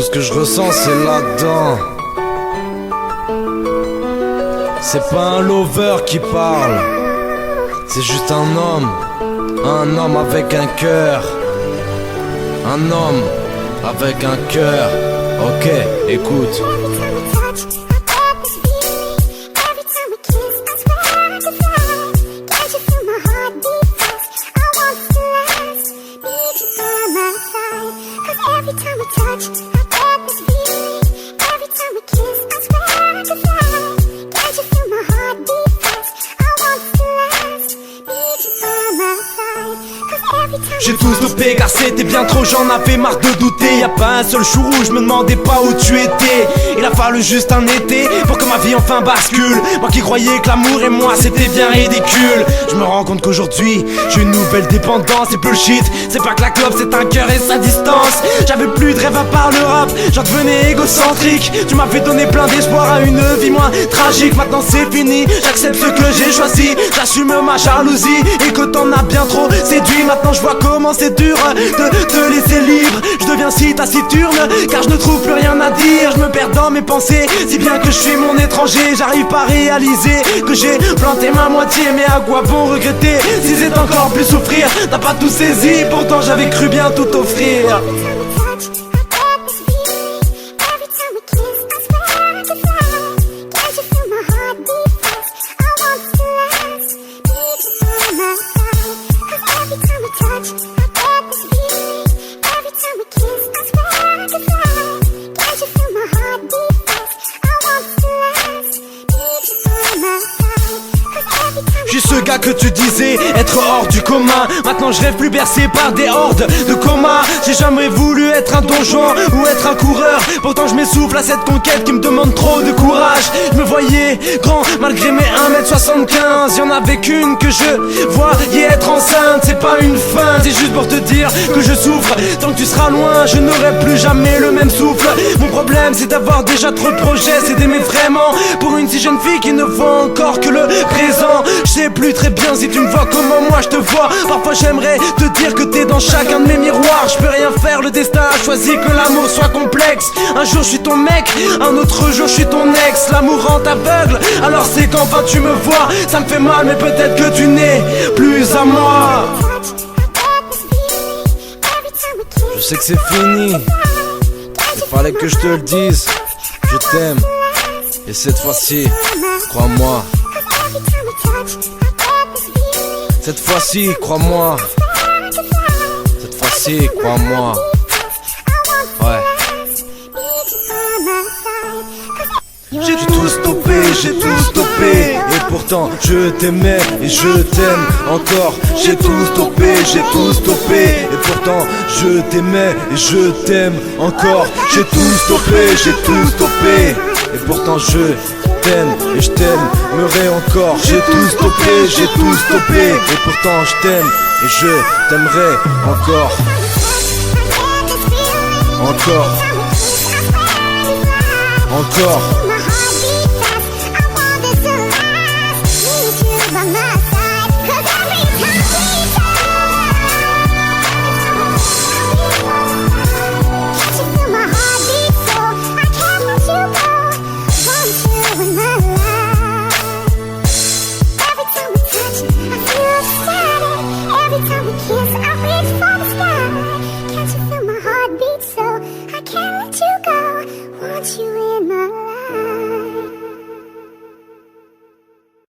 ce que je ressens, c'est là-dedans. C'est pas un lover qui parle, c'est juste un homme avec un cœur. Un homme avec un cœur. Ok, écoute. J'ai tout stoppé car c'était bien trop, j'en avais marre de douter. Y'a pas un seul jour où je me demandais pas où tu étais. Il a fallu juste un été pour que ma vie enfin bascule. Moi qui croyais que l'amour et moi c'était bien ridicule. Je me rends compte qu'aujourd'hui j'ai une nouvelle dépendance. C'est bullshit, c'est pas que la clope, c'est un cœur et sa distance. J'avais plus de rêve à part le rap, j'en devenais égocentrique. Tu m'avais donné plein d'espoir à une vie moins tragique. Maintenant c'est fini, j'accepte ce que j'ai choisi. J'assume ma jalousie et que t'en as bien trop séduit. Maintenant je vois comment c'est dur de te laisser libre. Je deviens si taciturne car je ne trouve plus rien à dire. Je me perds dans mes pensées, si bien que je suis mon étranger. J'arrive pas à réaliser que j'ai planté ma moitié. Mais à quoi bon regretter si c'est encore plus souffrir? T'as pas tout saisi, pourtant j'avais cru bien tout offrir. Je suis ce gars que tu disais être hors du commun. Maintenant je rêve plus bercé par des hordes de coma. J'ai jamais voulu être un donjon ou être un coureur. Pourtant je m'essouffle à cette conquête qui me demande trop de courage. Je me voyais grand malgré mes 1m75. Y'en avait qu'une que je voyais être enceinte. C'est pas une fin, c'est juste pour te dire que je souffre. Tant que tu seras loin, je n'aurai plus jamais le même souffle. Mon problème c'est d'avoir déjà trop de projets. C'est d'aimer vraiment pour une si jeune fille qui ne voit encore que le présent. Je sais plus très bien si tu me vois comment moi je te vois. Parfois j'aimerais te dire que t'es dans chacun de mes miroirs. Je peux rien faire, le destin a choisi que l'amour soit complexe. Un jour je suis ton mec, un autre jour je suis ton ex. L'amour rend aveugle, alors c'est qu'enfin tu me vois. Ça me fait mal mais peut-être que tu n'es plus à moi. Je sais que c'est fini, il fallait que je te le dise. Je t'aime, et cette fois-ci, crois-moi. Cette fois-ci, crois-moi. Cette fois-ci, crois-moi. Ouais. J'ai tout stoppé, j'ai tout stoppé. Et pourtant je t'aimais et je t'aime encore. J'ai tout stoppé, j'ai tout stoppé. Et pourtant je t'aimais et je t'aime encore. J'ai tout stoppé, j'ai tout stoppé. Et pourtant je t'aime et je t'aimerai encore. J'ai tout stoppé, j'ai tout stoppé. Et pourtant je t'aime et je t'aimerai encore. Encore. Encore.